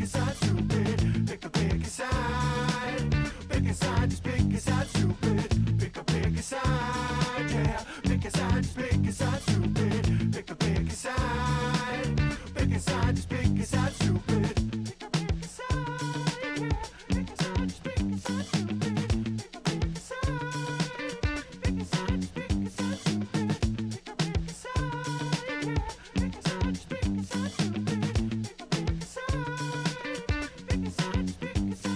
a side, stupid. Pick a side. Pick a side, just pick a side, stupid. Pick a side, yeah. Pick a side, just pick a side, stupid. Pick a side. Pick a side, just pick a side, stupid. Pick a side, yeah. Pick a side, just pick a side, stupid. Pick a side. Pick a side, just pick a side, stupid. Pick a side, yeah. Pick a side, just pick a side, stupid. Pick a side. Pick a side, just pick a side, stupid.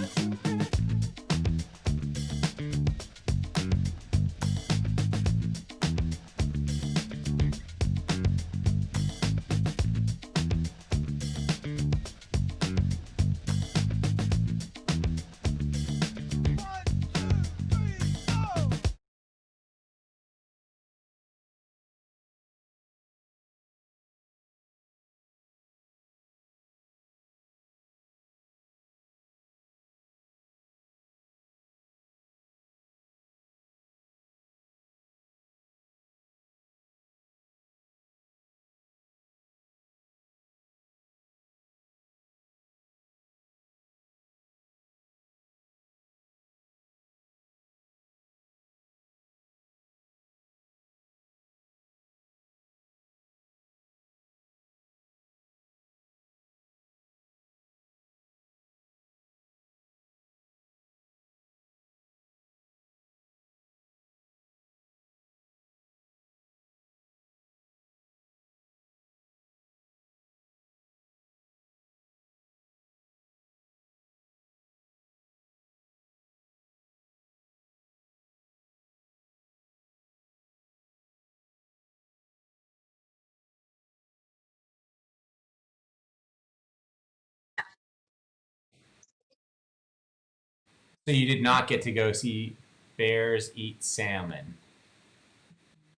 So you did not get to go see bears eat salmon.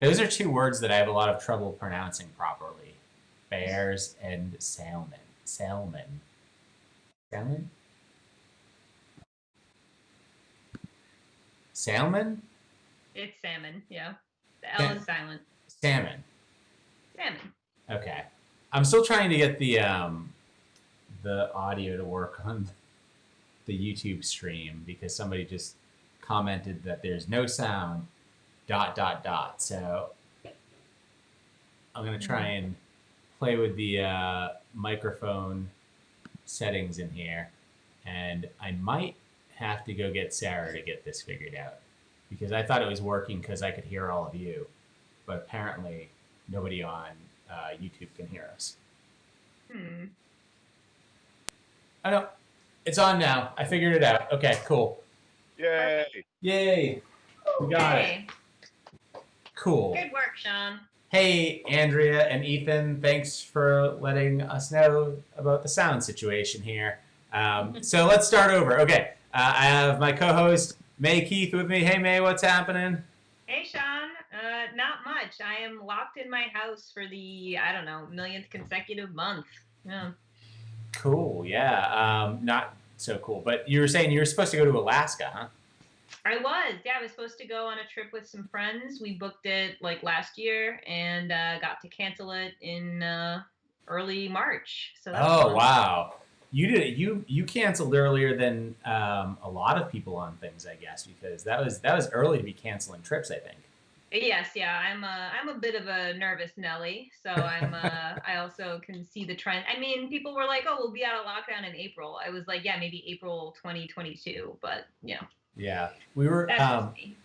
Those are two words that I have a lot of trouble pronouncing properly. Bears and salmon. Salmon. Salmon? Salmon? It's salmon, yeah. The L is silent. Salmon. Salmon. Okay. I'm still trying to get the audio to work on the YouTube stream because somebody just commented that there's no sound, ... So I'm going to try and play with the microphone settings in here. And I might have to go get Sarah to get this figured out because I thought it was working because I could hear all of you. But apparently nobody on YouTube can hear us. Oh, no. It's on now. I figured it out. Okay, cool. Yay. Yay. We got it. Cool. Good work, Shawn. Hey, Andrea and Ethan. Thanks for letting us know about the sound situation here. So let's start over. Okay. I have my co-host, May Keith, with me. Hey, May, what's happening? Hey, Shawn. Not much. I am locked in my house for the, I don't know, millionth consecutive month. Yeah. Cool. Yeah. Not so cool. But you were saying you were supposed to go to Alaska, huh? I was. Yeah, I was supposed to go on a trip with some friends. We booked it like last year and got to cancel it in early March. So that's fun. Wow. You did it. You canceled earlier than a lot of people on things, I guess, because that was early to be canceling trips, I think. Yes, yeah, I'm a bit of a nervous Nelly, so I also can see the trend. I mean, people were like, "Oh, we'll be out of lockdown in April." I was like, "Yeah, maybe April 2022," but Yeah, we were. That's just me.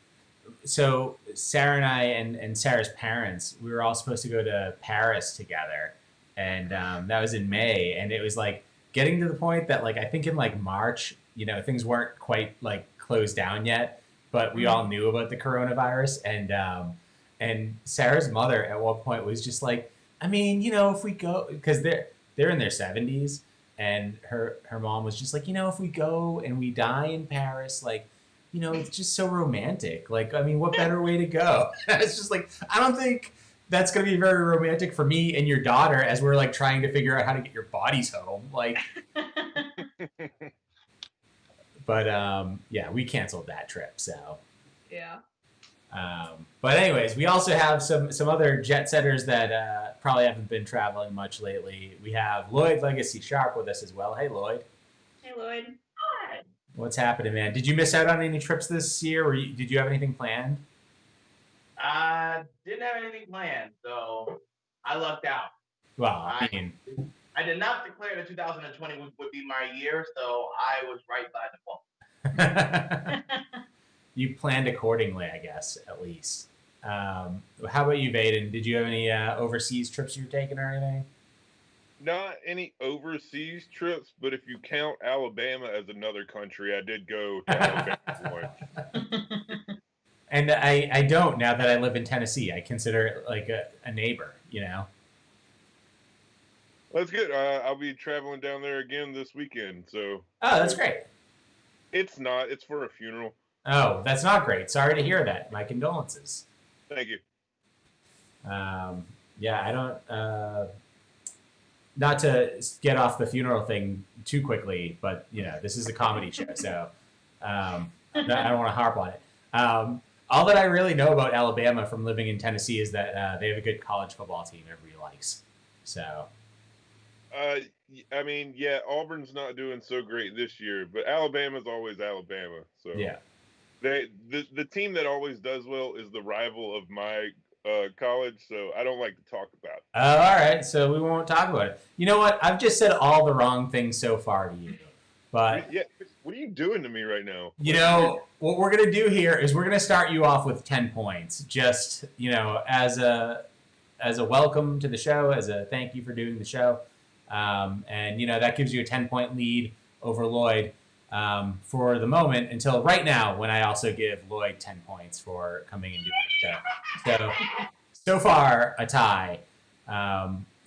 So Sarah and I and Sarah's parents, we were all supposed to go to Paris together, and that was in May, and it was like getting to the point that like I think in like March, things weren't quite like closed down yet. But we all knew about the coronavirus, and Sarah's mother at one point was just like, I mean, if we go, because they're in their 70s, and her mom was just like, if we go and we die in Paris, like, it's just so romantic. Like, I mean, what better way to go? It's just like, I don't think that's gonna be very romantic for me and your daughter as we're like trying to figure out how to get your bodies home, like. But yeah, we canceled that trip. So yeah. But anyways, we also have some other jet setters that probably haven't been traveling much lately. We have Lloyd Legacy Sharp with us as well. Hey, Lloyd. Lloyd. What's happening, man? Did you miss out on any trips this year, or did you have anything planned? Didn't have anything planned, so I lucked out. Well, I I did not declare that 2020 would be my year, so I was right by default. you planned accordingly, I guess, at least. How about you, Vaiden? Did you have any overseas trips you were taking or anything? Not any overseas trips, but if you count Alabama as another country, I did go to Alabama once. And I don't now that I live in Tennessee. I consider it like a neighbor, you know? That's good. I'll be traveling down there again this weekend. So. Oh, that's great. It's not. It's for a funeral. Oh, that's not great. Sorry to hear that. My condolences. Thank you. Yeah, I don't. Not to get off the funeral thing too quickly, but you know this is a comedy show, so I don't want to harp on it. All that I really know about Alabama from living in Tennessee is that they have a good college football team everybody likes. So. I mean, yeah, Auburn's not doing so great this year, but Alabama's always Alabama. So yeah, the team that always does well is the rival of my college, so I don't like to talk about it. All right, so we won't talk about it. You know what? I've just said all the wrong things so far to you, but yeah, what are you doing to me right now? You know what we're gonna do here is we're gonna start you off with 10 points, just as a welcome to the show, as a thank you for doing the show. And that gives you a 10-point lead over Lloyd for the moment until right now, when I also give Lloyd 10 points for coming and doing the show. So far a tie.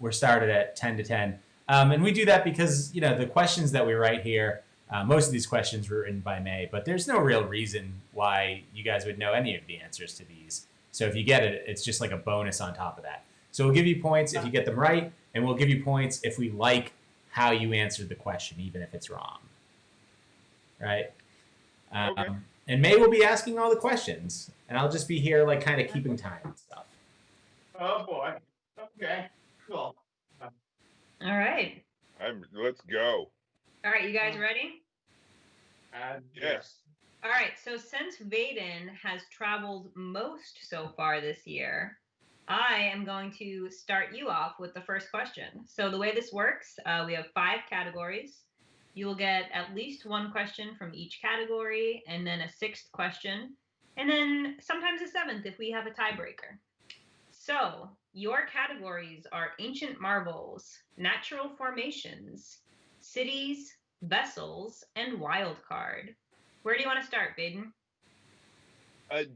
We're started at 10 to 10, and we do that because the questions that we write here, most of these questions were written by May, but there's no real reason why you guys would know any of the answers to these. So if you get it, it's just like a bonus on top of that. So we'll give you points if you get them right, and we'll give you points if we like how you answered the question, even if it's wrong. Right? Okay. And May will be asking all the questions, and I'll just be here, like, kind of keeping time and stuff. Oh boy. Okay. Cool. All right. Let's go. All right, you guys ready? Yes. All right, so since Vaiden has traveled most so far this year, I am going to start you off with the first question. So the way this works, we have 5 categories. You will get at least 1 question from each category, and then a 6th question, and then sometimes a 7th if we have a tiebreaker. So your categories are ancient marvels, natural formations, cities, vessels, and wild card. Where do you want to start, Vaiden?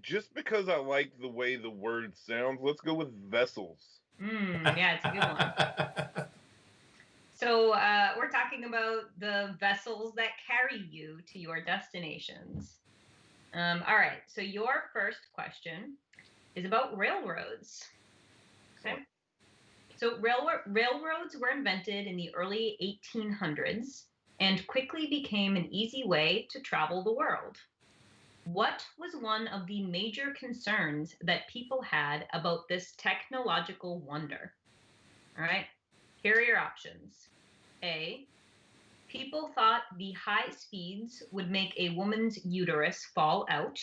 Just because I like the way the word sounds, let's go with vessels. Yeah, it's a good one. So we're talking about the vessels that carry you to your destinations. All right, so your first question is about railroads. Okay. So railroads were invented in the early 1800s and quickly became an easy way to travel the world. What was one of the major concerns that people had about this technological wonder? All right, here are your options. A, people thought the high speeds would make a woman's uterus fall out.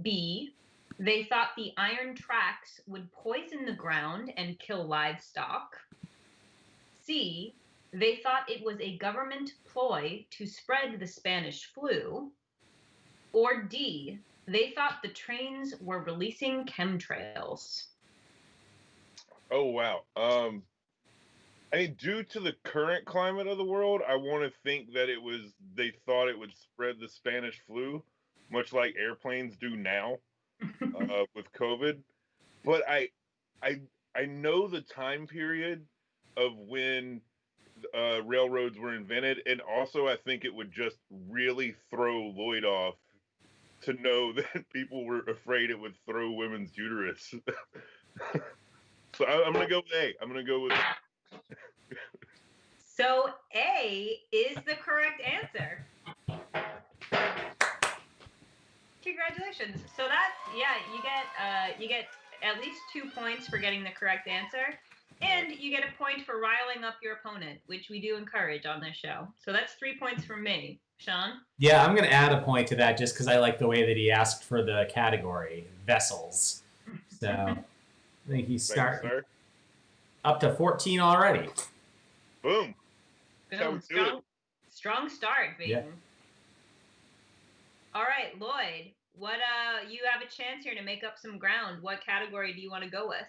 B, they thought the iron tracks would poison the ground and kill livestock. C, they thought it was a government ploy to spread the Spanish flu. Or D, they thought the trains were releasing chemtrails. Oh, wow. I mean, due to the current climate of the world, I want to think that they thought it would spread the Spanish flu, much like airplanes do now with COVID. But I know the time period of when railroads were invented, and also I think it would just really throw Lloyd off to know that people were afraid it would throw women's uterus. So I'm going to go with A. I'm going to go with So A is the correct answer. Congratulations. So that, yeah, you get at least 2 points for getting the correct answer. And you get a point for riling up your opponent, which we do encourage on this show. So that's 3 points from me. Sean? Yeah, I'm going to add a point to that just because I like the way that he asked for the category, vessels. So I think he's starting up to 14 already. Boom. That's how we do it. Strong start, Vaiden. Yeah. All right, Lloyd, what you have a chance here to make up some ground. What category do you want to go with?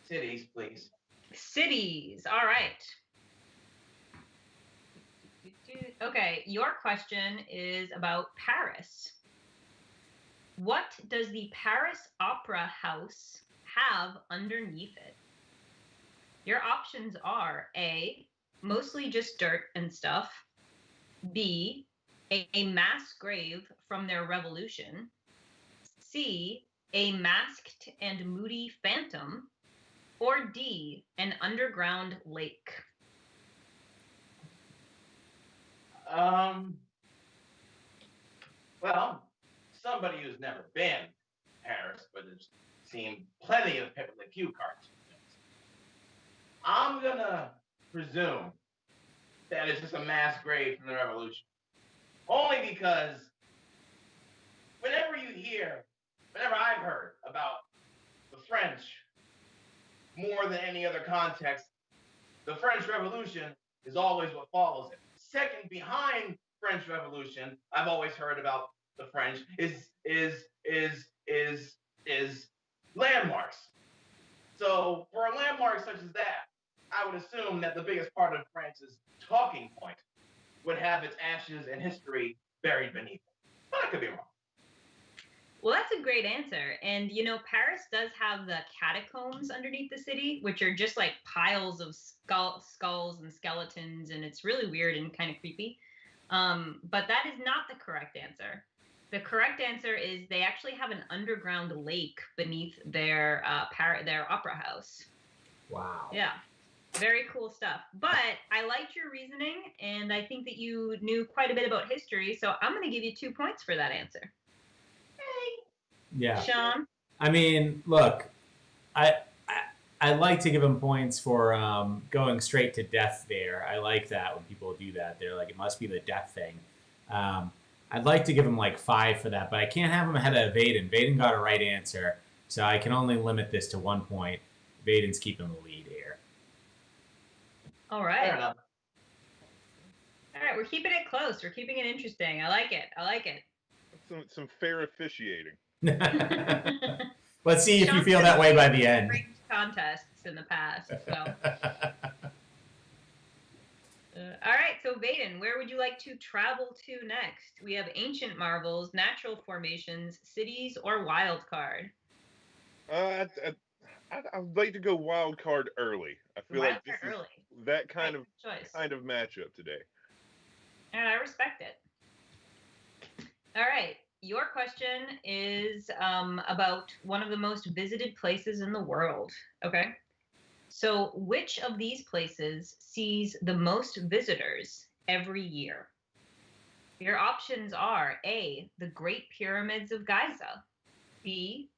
Cities, please. Cities. All right. Okay, your question is about Paris. What does the Paris Opera House have underneath it? Your options are A, mostly just dirt and stuff, B, a mass grave from their revolution, C, a masked and moody phantom, or D, an underground lake? Well, somebody who's never been to Paris, but has seen plenty of Pepe Le Pew cartoons, I'm gonna presume that it's just a mass grave from the revolution. Only because whenever I've heard about the French, more than any other context, the French Revolution is always what follows it. Second behind French Revolution, I've always heard about the French is landmarks. So for a landmark such as that, I would assume that the biggest part of France's talking point would have its ashes and history buried beneath it. But I could be wrong. Well, that's a great answer. And, Paris does have the catacombs underneath the city, which are just like piles of skulls and skeletons. And it's really weird and kind of creepy. But that is not the correct answer. The correct answer is they actually have an underground lake beneath their opera house. Wow. Yeah. Very cool stuff. But I liked your reasoning, and I think that you knew quite a bit about history. So I'm going to give you 2 points for that answer. Yeah. Shawn? I mean, look, I like to give him points for going straight to death there. I like that when people do that. They're like, it must be the death thing. I'd like to give him like 5 for that, but I can't have him ahead of Vaiden. Vaiden got a right answer, so I can only limit this to 1 point. Vaiden's keeping the lead here. All right. Fair enough. All right, we're keeping it close. We're keeping it interesting. I like it. Some fair officiating. Let's see if you feel that way by the end. Great contests in the past. So. All right, so Vaiden, where would you like to travel to next? We have ancient marvels, natural formations, cities, or wild card. I'd like to go wild card early. I feel like this is that kind of matchup today. And I respect it. All right, your question is about one of the most visited places in the world. Okay. So which of these places sees the most visitors every year? Your options are A, the Great Pyramids of Giza, B,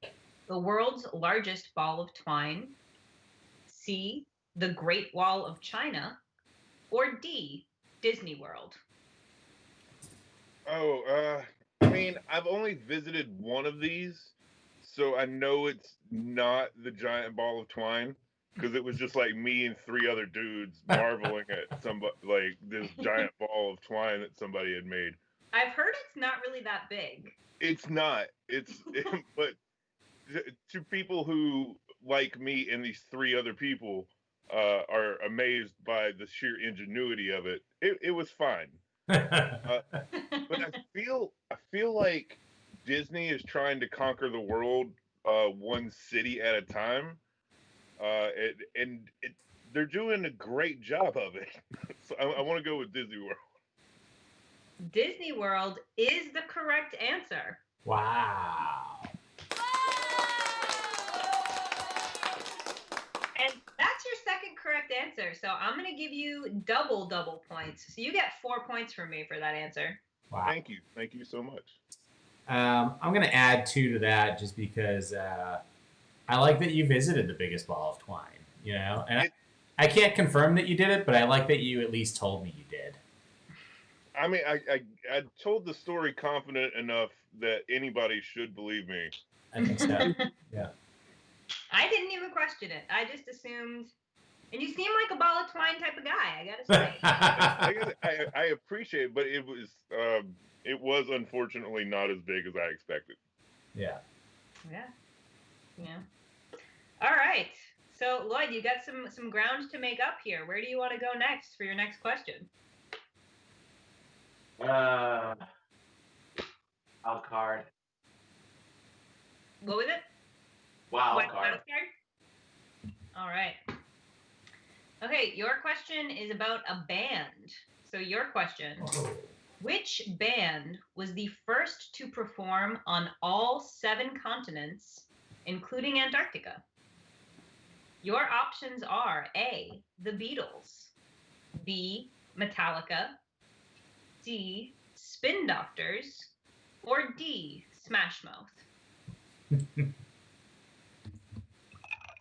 the world's largest ball of twine, C, the Great Wall of China, or D, Disney World. I mean, I've only visited one of these, so I know it's not the giant ball of twine. Because it was just like me and 3 other dudes marveling at somebody, like this giant ball of twine that somebody had made. I've heard it's not really that big. It's not. But to people who, like me and these 3 other people, are amazed by the sheer ingenuity of it, it was fine. But I feel like Disney is trying to conquer the world one city at a time. They're doing a great job of it. So I want to go with Disney World. Disney World is the correct answer. Wow. And that's your second correct answer. So I'm going to give you double points. So you get 4 points from me for that answer. Wow. Thank you. Thank you so much. I'm going to add 2 to that just because I like that you visited the biggest ball of twine. You know, and It- I can't confirm that you did it, but I like that you at least told me you did. I mean, I told the story confident enough that anybody should believe me. I think so. Yeah. I didn't even question it. I just assumed. And you seem like a ball of twine type of guy, I gotta say. Like I appreciate it, but it was unfortunately not as big as I expected. Yeah. Yeah. Yeah. All right. So Lloyd, you got some ground to make up here. Where do you want to go next for your next question? Wild card. What was it? Wild Wild card. card? All right. Okay, your question is about a band. So your question, which band was the first to perform on all 7 continents, including Antarctica? Your options are A, the Beatles, B, Metallica, C, Spin Doctors, or D, Smash Mouth?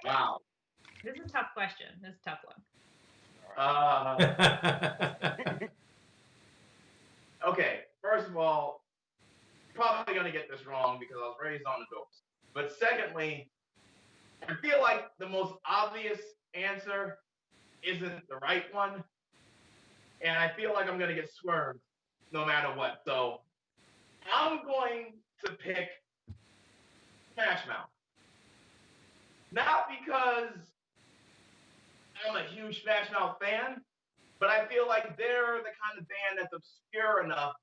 Wow. This is a tough question. This is a tough one. Okay, first of all, probably going to get this wrong because I was raised on the Doors. But secondly, I feel like the most obvious answer isn't the right one. And I feel like I'm going to get swerved no matter what. So I'm going to pick Smash Mouth. Not because I'm a huge Smash Mouth fan, but I feel like they're the kind of band that's obscure enough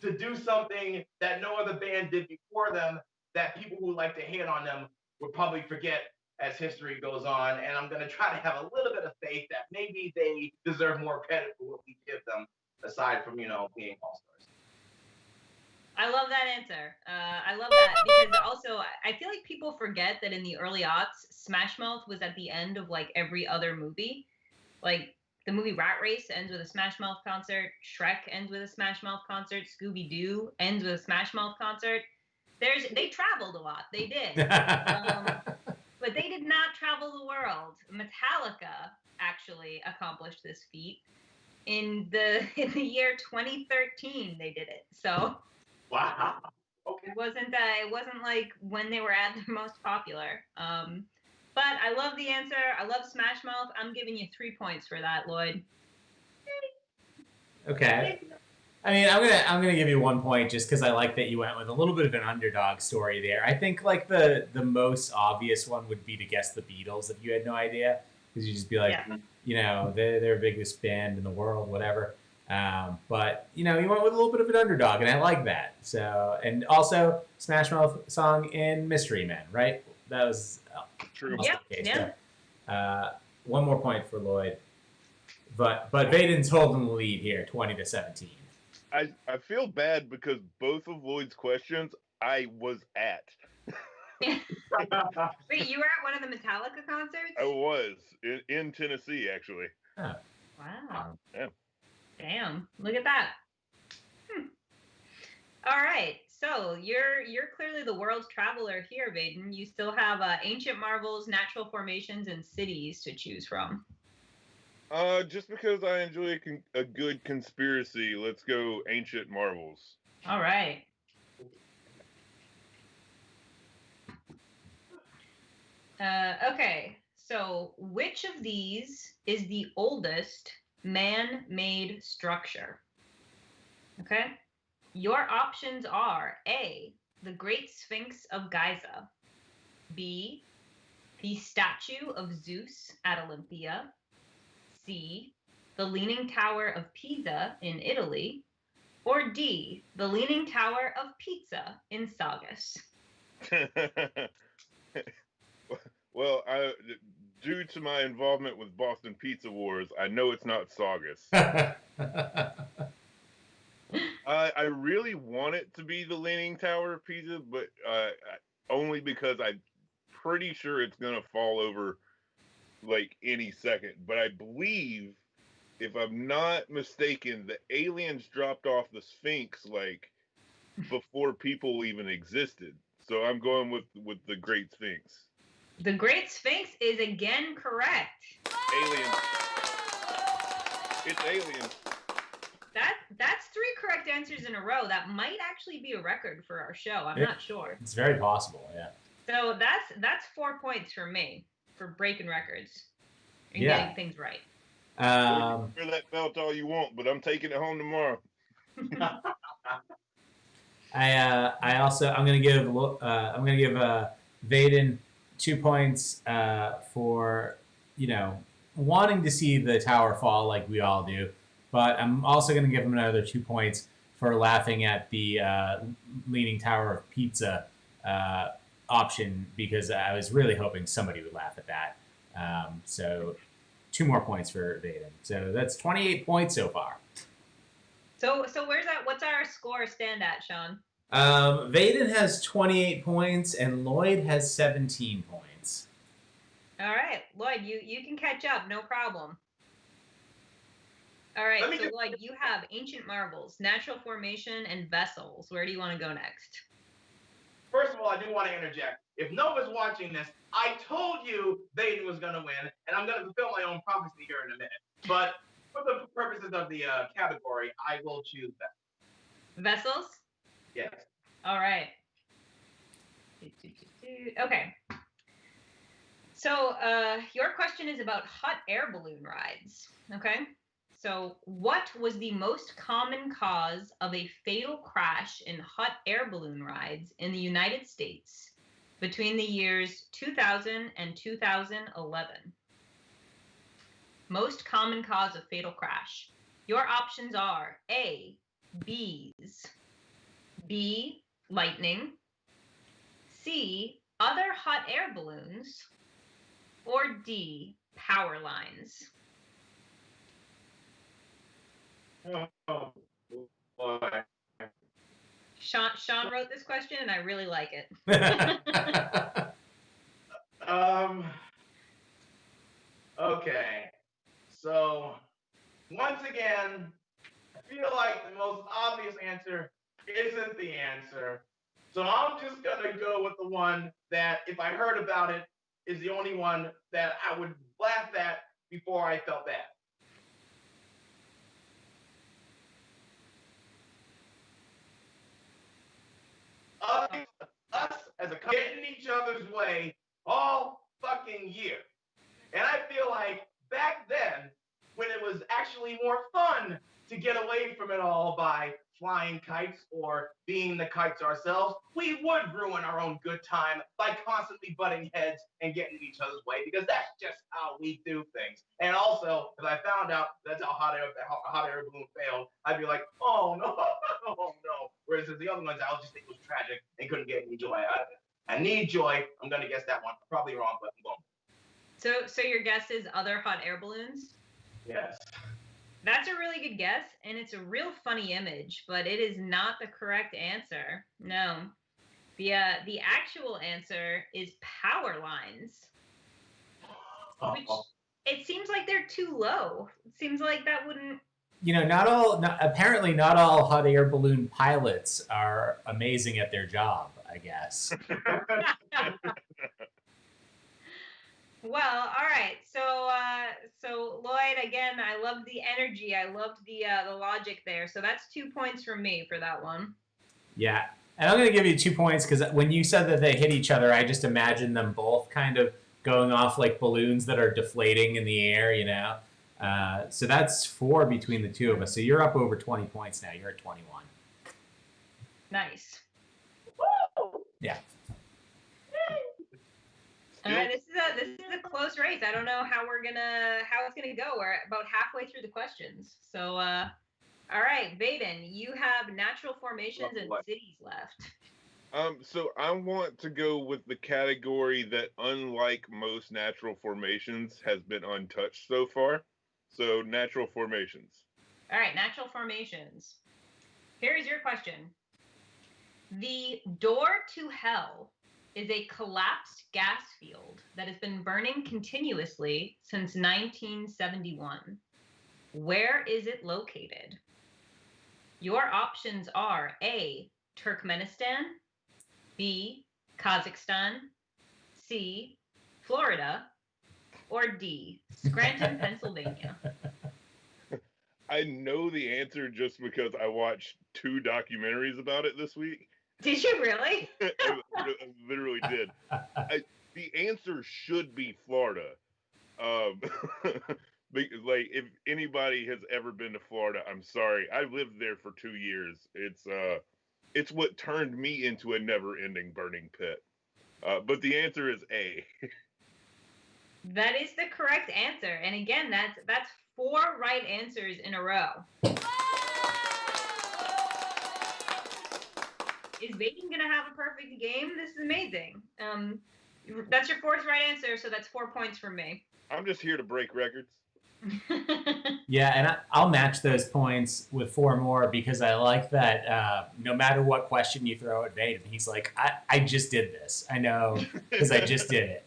to do something that no other band did before them that people who like to hate on them would probably forget as history goes on. And I'm going to try to have a little bit of faith that maybe they deserve more credit for what we give them, aside from, being all-stars. I love that answer. I love that because also I feel like people forget that in the early aughts, Smash Mouth was at the end of like every other movie. Like the movie Rat Race ends with a Smash Mouth concert. Shrek ends with a Smash Mouth concert. Scooby Doo ends with a Smash Mouth concert. They traveled a lot. They did. But they did not travel the world. Metallica actually accomplished this feat in the year 2013. They did it. So Wow. Okay. it wasn't like when they were at their most popular. But I love the answer. I love Smash Mouth. I'm giving you 3 points for that, Lloyd. Okay. I mean, I'm gonna give you 1 point just because I like that you went with a little bit of an underdog story there. I think like the most obvious one would be to guess the Beatles if you had no idea, because you just be like, Yeah. they're the biggest band in the world, whatever. But you went with a little bit of an underdog, and I like that. So, and also Smash Mouth song in Mystery Men, right? That was True. also Yep, the case yeah. there. 1 more point for Lloyd, but Vaiden's holding the lead here, 20-17. I feel bad because both of Lloyd's questions I was at. Wait, you were at one of the Metallica concerts? I was in Tennessee, actually. Oh. Wow. Yeah. Damn. Look at that. All right. So you're clearly the world's traveler here, Vaiden. You still have ancient marvels, natural formations, and cities to choose from. Just because I enjoy a good conspiracy, let's go ancient marvels. All right. Okay. So which of these is the oldest man-made structure? Okay. Your options are A, the Great Sphinx of Giza, B, the statue of Zeus at Olympia, C, the Leaning Tower of Pisa in Italy, or D, the Leaning Tower of Pizza in Saugus? Well, due to my involvement with Boston Pizza Wars, I know it's not Saugus. I really want it to be the Leaning Tower of Pisa, but only because I'm pretty sure it's gonna fall over like any second. But I believe, if I'm not mistaken, the aliens dropped off the Sphinx like before people even existed. So I'm going with the Great Sphinx. The Great Sphinx is again correct. Aliens. It's aliens. That's 3 correct answers in a row. That might actually be a record for our show. I'm not sure. It's very possible, yeah. So that's 4 points for me for breaking records and Yeah. getting things right. Wear that belt all you want, but I'm taking it home tomorrow. I'm gonna give Vaiden 2 points for wanting to see the tower fall like we all do, but I'm also gonna give him another 2 points for laughing at the Leaning Tower of Pizza option, because I was really hoping somebody would laugh at that. So 2 more points for Vaiden. So that's 28 points so far. So what's our score stand at, Shawn? Vaiden has 28 points and Lloyd has 17 points. All right, Lloyd, you can catch up, no problem. All right, so Lloyd, you have ancient marvels, natural formation, and vessels. Where do you want to go next? First of all, I do want to interject. If Nova's watching this, I told you Vaiden was going to win, and I'm going to fulfill my own prophecy here in a minute. But for the purposes of the category, I will choose that. Vessels? Yes. All right. Okay. So your question is about hot air balloon rides. Okay. So what was the most common cause of a fatal crash in hot air balloon rides in the United States between the years 2000 and 2011? Most common cause of fatal crash. Your options are A, bees, B, lightning, C, other hot air balloons, or D, power lines. Oh, boy. Shawn wrote this question, and I really like it. Okay. So, once again, I feel like the most obvious answer isn't the answer. So I'm just going to go with the one that, if I heard about it, is the only one that I would laugh at before I felt bad. Us as a couple getting each other's way all fucking year. And I feel like back then, when it was actually more fun to get away from it all by flying kites or being the kites ourselves, we would ruin our own good time by constantly butting heads and getting in each other's way, because that's just how we do things. And also, if I found out that's how hot air balloon failed, I'd be like, oh no, oh no. Whereas the other ones, I would just think it was tragic and couldn't get any joy out of it. I need joy. I'm gonna guess that one. Probably wrong, but I'm going. So your guess is other hot air balloons? Yes. That's a really good guess, and it's a real funny image, but it is not the correct answer. No. The actual answer is power lines. Which it seems like they're too low. It seems like that wouldn't. Apparently not all hot air balloon pilots are amazing at their job, I guess. Well, all right. So Lloyd, again, I loved the energy. I loved the logic there. So that's 2 points from me for that one. Yeah, and I'm going to give you 2 points because when you said that they hit each other, I just imagined them both kind of going off like balloons that are deflating in the air, So that's 4 between the two of us. So you're up over 20 points now. You're at 21. Nice. Woo! Yeah. This is a close race. I don't know how it's gonna go. We're about halfway through the questions. So, all right, Vaiden, you have natural formations and cities left. So I want to go with the category that, unlike most natural formations, has been untouched so far. So natural formations. All right, natural formations. Here's your question. The door to hell is a collapsed gas field that has been burning continuously since 1971. Where is it located? Your options are A, Turkmenistan, B, Kazakhstan, C, Florida, or D, Scranton, Pennsylvania? I know the answer just because I watched 2 documentaries about it this week. Did you really? I literally did. The answer should be Florida. Like, if anybody has ever been to Florida, I'm sorry. I lived there for 2 years. It's what turned me into a never-ending burning pit. But the answer is A. That is the correct answer. And again, that's 4 right answers in a row. Is Vaiden gonna have a perfect game? This is amazing. That's your 4th right answer, so that's 4 points from me. I'm just here to break records. Yeah, and I'll match those points with 4 more because I like that no matter what question you throw at Vaiden, he's like, I just did this. I know because I just did it.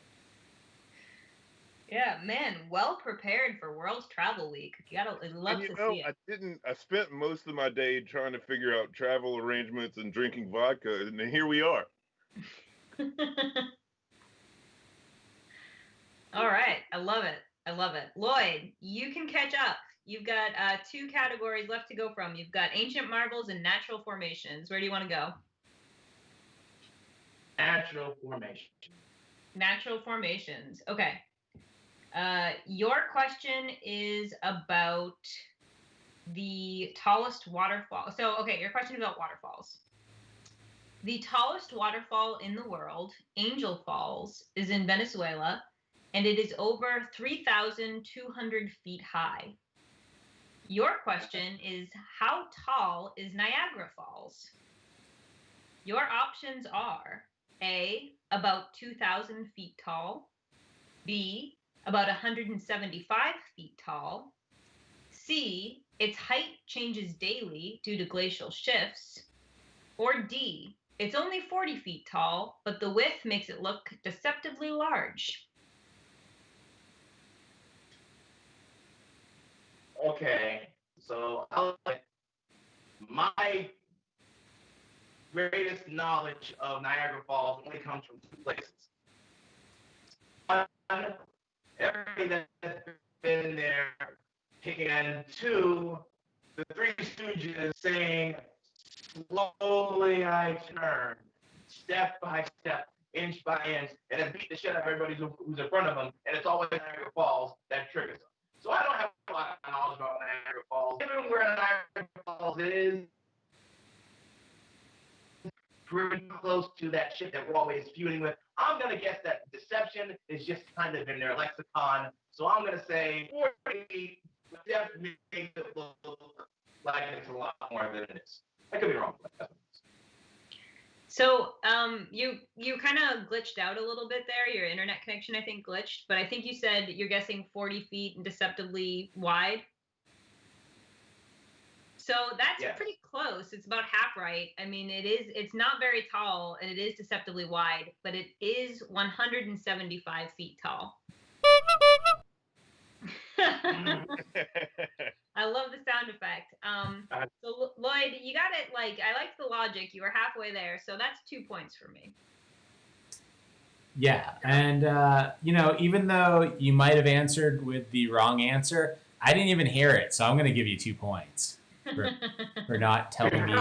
Yeah, man, well prepared for World Travel Week. You gotta love to see it. I spent most of my day trying to figure out travel arrangements and drinking vodka, and here we are. All right, I love it. I love it. Lloyd, you can catch up. You've got 2 categories left to go from. You've got ancient marvels and natural formations. Where do you want to go? Natural formation. Natural formations. Okay. Your question is about the tallest waterfall. So, okay, your question is about waterfalls. The tallest waterfall in the world, Angel Falls, is in Venezuela, and it is over 3,200 feet high. Your question is, how tall is Niagara Falls? Your options are A, about 2,000 feet tall, B, about 175 feet tall, C, its height changes daily due to glacial shifts, or D, it's only 40 feet tall, but the width makes it look deceptively large. Okay, so my greatest knowledge of Niagara Falls only comes from 2 places. One, everybody that's been there picking, and 2, the 3 Stooges saying, slowly I turn, step by step, inch by inch, and then beat the shit out of everybody who's in front of them, and it's always Niagara Falls that triggers them. So I don't have a lot of knowledge about Niagara Falls. Given where Niagara Falls is, pretty close to that shit that we're always feuding with, I'm going to guess that deception is just kind of in their lexicon. So I'm going to say 40 definitely makes it look like it's a lot more than it is. I could be wrong. So you kind of glitched out a little bit there. Your internet connection, I think, glitched. But I think you said you're guessing 40 feet and deceptively wide. So that's pretty close. It's about half right. I mean, it's not very tall, and it is deceptively wide, but it is 175 feet tall. I love the sound effect. So Lloyd, you got it. Like, I like the logic. You were halfway there, so that's 2 points for me. Yeah, and even though you might have answered with the wrong answer, I didn't even hear it, so I'm going to give you 2 points for not telling me.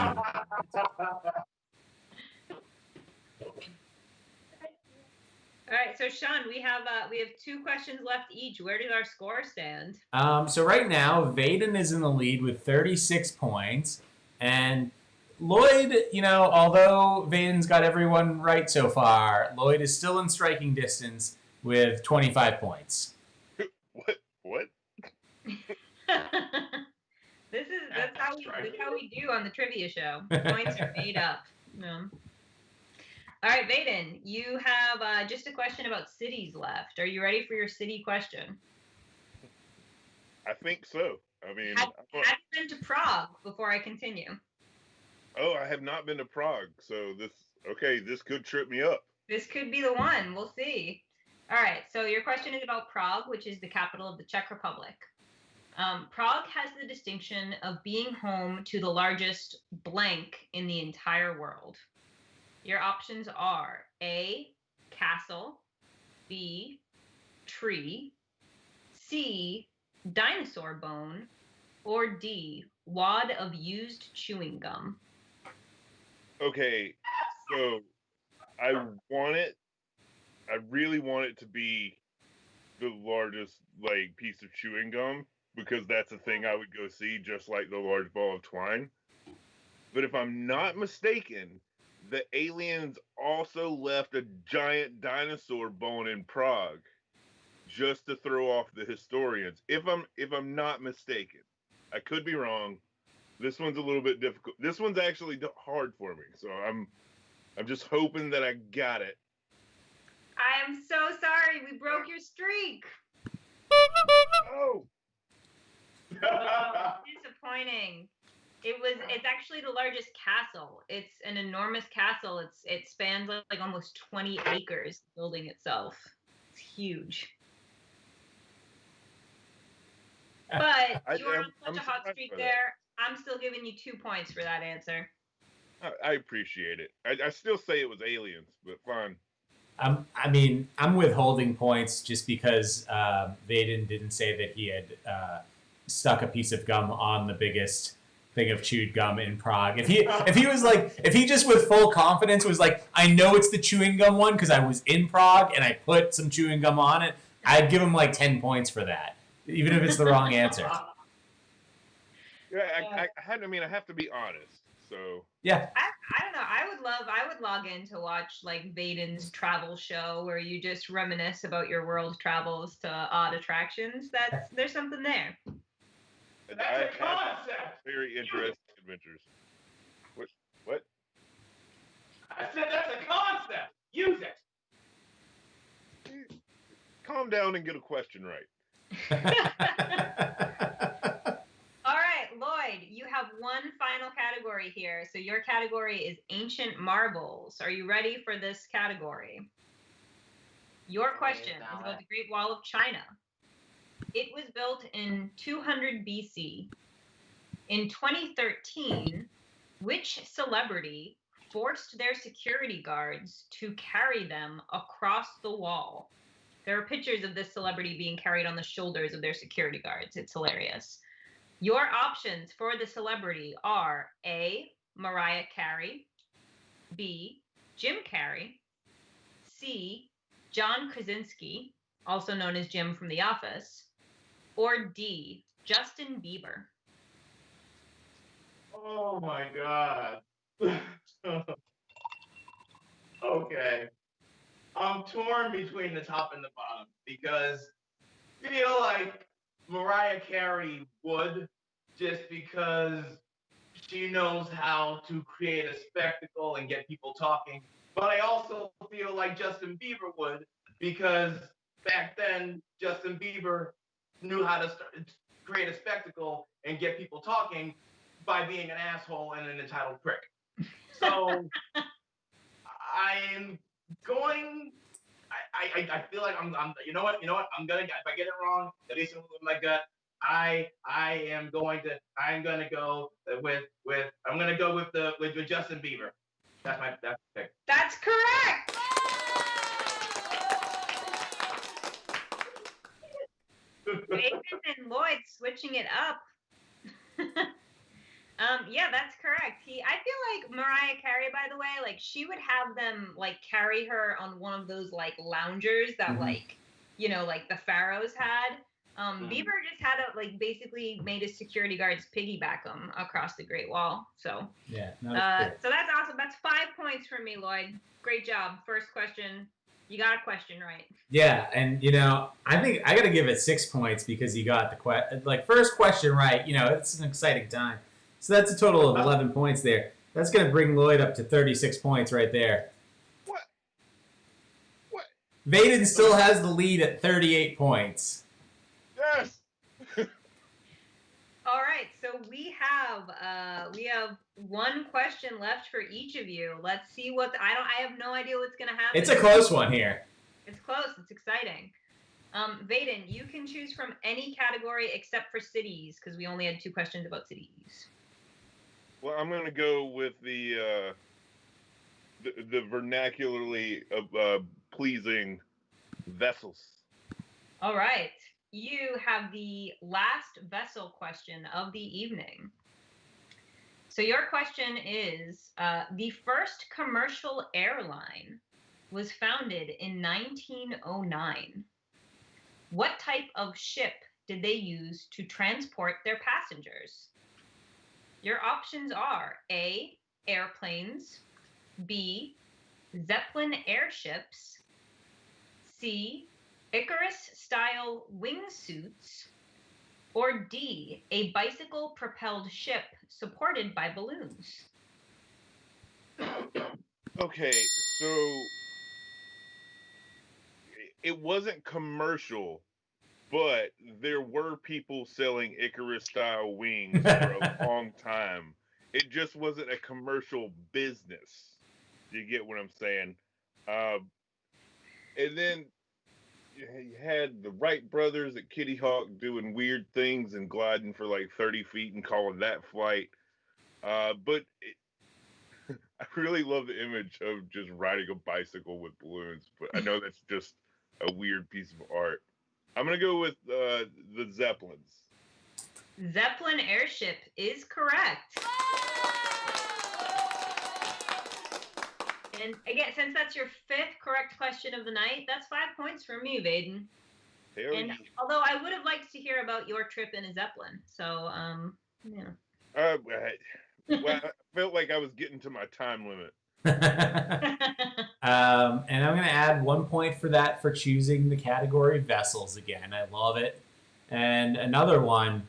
All right, so Shawn, we have 2 questions left each. Where does our score stand? So right now, Vaiden is in the lead with 36 points, and Lloyd, although Vaiden's got everyone right so far, Lloyd is still in striking distance with 25 points. What? That's how we do on the trivia show. Points are made up. All right, Vaiden, you have just a question about cities left. Are you ready for your city question? I think so. I mean, have you been to Prague before I continue? Oh, I have not been to Prague, so this could trip me up. This could be the one. We'll see. All right, so your question is about Prague, which is the capital of the Czech Republic. Prague has the distinction of being home to the largest blank in the entire world. Your options are A, castle, B, tree, C, dinosaur bone, or D, wad of used chewing gum? Okay, so I want it. I really want it to be the largest like piece of chewing gum because that's a thing I would go see, just like the large ball of twine. But if I'm not mistaken, the aliens also left a giant dinosaur bone in Prague just to throw off the historians. If I'm not mistaken, I could be wrong. This one's a little bit difficult. This one's actually hard for me, so I'm just hoping that I got it. I am so sorry. We broke your streak. Oh, Oh, disappointing. It's actually the largest castle. It's an enormous castle. It spans like almost 20 acres, the building itself. It's huge. But you were on I'm such a hot surprised streak by that. there. I'm still giving you 2 points for that answer. I appreciate it. I still say it was aliens, but fine. I mean, I'm withholding points just because Vaiden didn't say that he had stuck a piece of gum on the biggest thing of chewed gum in Prague. If he just with full confidence was like, I know it's the chewing gum one because I was in Prague and I put some chewing gum on it, I'd give him like 10 points for that, even if it's the wrong answer. Yeah, I have to be honest. So Yeah. I don't know. I would log in to watch like Vaiden's travel show where you just reminisce about your world travels to odd attractions. There's something there. and That's I a have concept. very interesting adventures. What? I said that's a concept. Use it. Calm down and get a question right. All right, Lloyd, you have one final category here. So your category is ancient marvels. Are you ready for this category? Your question is about the Great Wall of China. It was built in 200 BC. In 2013, which celebrity forced their security guards to carry them across the wall? There are pictures of this celebrity being carried on the shoulders of their security guards. It's hilarious. Your options for the celebrity are A, Mariah Carey, B, Jim Carrey, C, John Krasinski, also known as Jim from The Office, or D, Justin Bieber. Oh my god. Okay. I'm torn between the top and the bottom because I feel like Mariah Carey would, just because she knows how to create a spectacle and get people talking. But I also feel like Justin Bieber would, because back then Justin Bieber knew how to create a spectacle and get people talking by being an asshole and an entitled prick. So I am going. I feel like I'm you know what I'm gonna, if I get it wrong, at least with my gut, I'm gonna go with Justin Bieber. That's my pick. That's correct. Vaiden and Lloyd switching it up. Yeah, that's correct. I feel like Mariah Carey, by the way, like she would have them like carry her on one of those like loungers that like, you know, like the pharaohs had. Bieber just had a like basically made his security guards piggyback him across the Great Wall. So Yeah. so that's awesome. That's 5 points for me, Lloyd. Great job. First question. You got a question right. Yeah, and you know, I think I got to give it 6 points because you got the first question right. You know, it's an exciting time. So that's a total of 11 points there. That's going to bring Lloyd up to 36 points right there. What? Vaiden still has the lead at 38 points. Yes. All right, so we have one question left for each of you. Let's see what I have no idea what's gonna happen. It's a close one here. It's close. It's exciting. Vaiden, you can choose from any category except for cities because we only had 2 questions about cities. Well, I'm gonna go with the vernacularly pleasing vessels. All right. You have the last vessel question of the evening. So your question is, the first commercial airline was founded in 1909. What type of ship did they use to transport their passengers? Your options are A, airplanes, B, Zeppelin airships, C, Icarus-style wingsuits, or D, a bicycle-propelled ship supported by balloons? Okay, so it wasn't commercial, but there were people selling Icarus style wings for a long time. It just wasn't a commercial business. You get what I'm saying? Um, and then you had the Wright brothers at Kitty Hawk doing weird things and gliding for like 30 feet and calling that flight. But I really love the image of just riding a bicycle with balloons, but I know that's just a weird piece of art. I'm gonna go with the Zeppelins. Zeppelin airship is correct. And again, since that's your fifth correct question of the night, that's 5 points from me, Vaiden. Hell And yeah. although I would have liked to hear about your trip in a Zeppelin, so yeah. Well, I felt like I was getting to my time limit. And I'm going to add 1 point for that for choosing the category vessels again. I love it. And another one,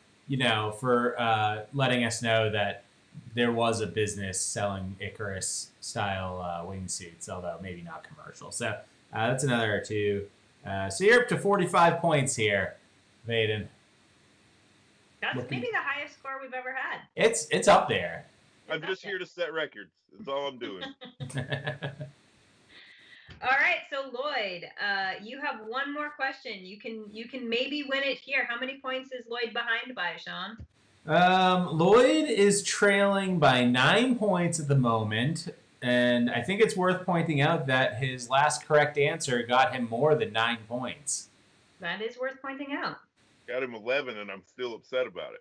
for letting us know that there was a business selling Icarus style wingsuits, although maybe not commercial. So that's another 2. So you're up to 45 points here, Vaiden. That's maybe the highest score we've ever had. It's up there. I'm just here to set records. That's all I'm doing. All right, so Lloyd, you have one more question. You can maybe win it here. How many points is Lloyd behind by, Shawn? Lloyd is trailing by 9 points at the moment, and I think it's worth pointing out that his last correct answer got him more than 9 points. That is worth pointing out. Got him 11, and I'm still upset about it.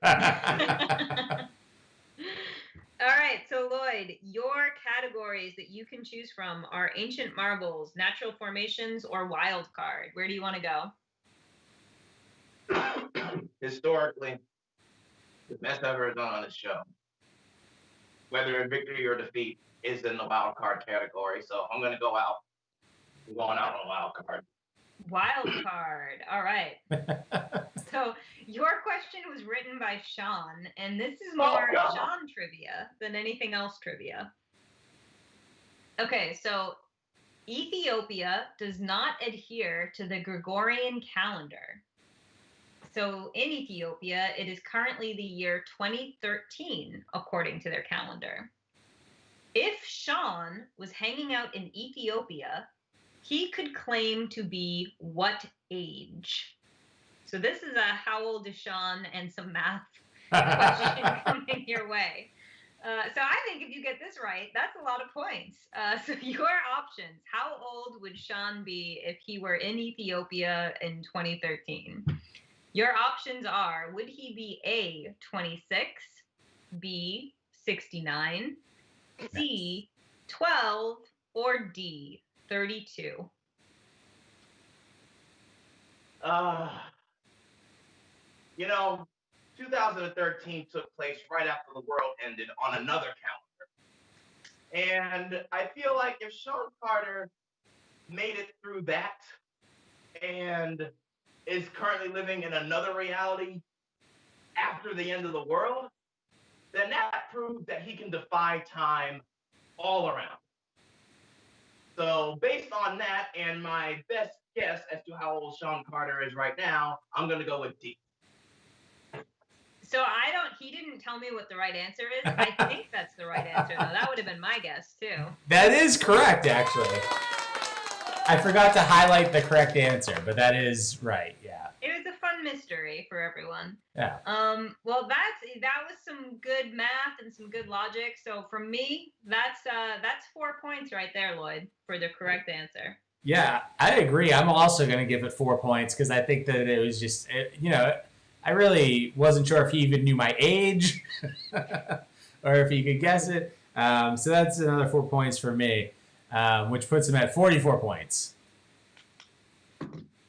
All right, so Lloyd, your categories that you can choose from are ancient marvels, natural formations, or wild card. Where do you want to go? Historically, the best I've ever done on this show, whether in victory or defeat, is in the wild card category. So I'm going to go out. I'm going out on a wild card. Wild card. All right. So your question was written by Shawn, and this is more Shawn trivia than anything else trivia. Okay, so Ethiopia does not adhere to the Gregorian calendar. So in Ethiopia, it is currently the year 2013, according to their calendar. If Shawn was hanging out in Ethiopia, he could claim to be what age? So this is a how old is Shawn and some math question coming your way. So I think if you get this right, that's a lot of points. So your options: how old would Shawn be if he were in Ethiopia in 2013? Your options are: would he be A, 26, B, 69, C, 12, or D, 32? 2013 took place right after the world ended on another calendar. And I feel like if Shawn Carter made it through that and is currently living in another reality after the end of the world, then that proves that he can defy time all around. So based on that and my best guess as to how old Shawn Carter is right now, I'm going to go with D. So he didn't tell me what the right answer is. I think that's the right answer, though. That would have been my guess, too. That is correct, actually. I forgot to highlight the correct answer, but that is right, yeah. It was a fun mystery for everyone. Yeah. Well, that was some good math and some good logic. So for me, that's 4 points right there, Lloyd, for the correct answer. Yeah, I agree. I'm also going to give it 4 points because I think that it was just, I really wasn't sure if he even knew my age or if he could guess it. So that's another 4 points for me, which puts him at 44 points.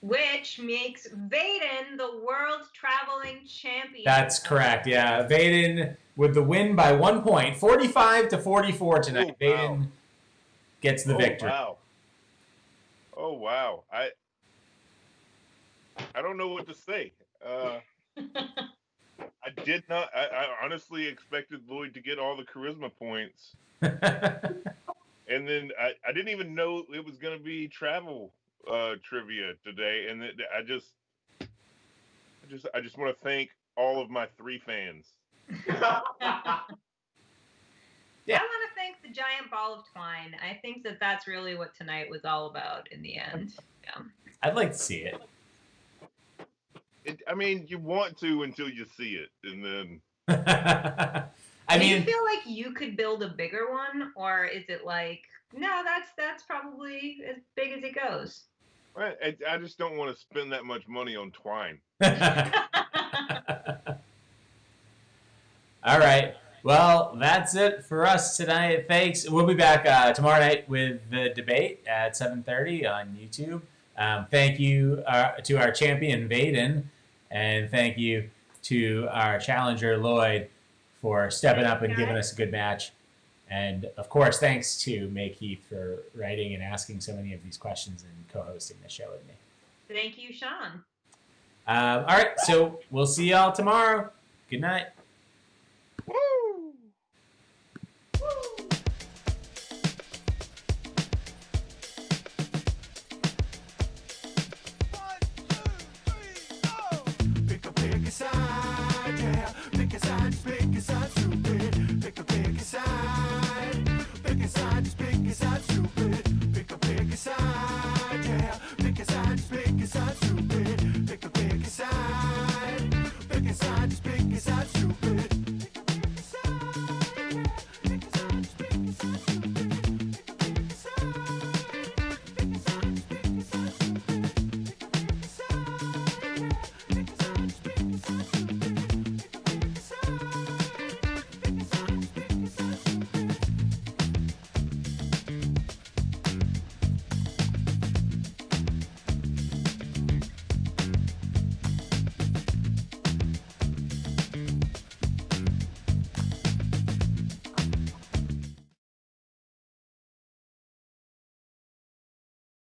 Which makes Vaiden the world traveling champion. That's correct. Yeah, Vaiden with the win by 1 point, 45 to 44 tonight. Oh, wow. Vaiden gets the victory. Wow. Oh wow. I don't know what to say. I did not. I honestly expected Lloyd to get all the charisma points, and then I didn't even know it was going to be travel trivia today. And I just want to thank all of my 3 fans. I want to thank the giant ball of twine. I think that that's really what tonight was all about in the end. Yeah. I'd like to see it. I mean, you want to until you see it, and then. Do you feel like you could build a bigger one, or is it like, no, that's probably as big as it goes? I just don't want to spend that much money on twine. All right. Well, that's it for us tonight. Thanks. We'll be back tomorrow night with the debate at 7:30 on YouTube. Thank you to our champion, Vaiden, and thank you to our challenger, Lloyd, for stepping up and giving us a good match. And, of course, thanks to May Keith for writing and asking so many of these questions and co-hosting the show with me. Thank you, Shawn. All right, so we'll see y'all tomorrow. Good night. Woo!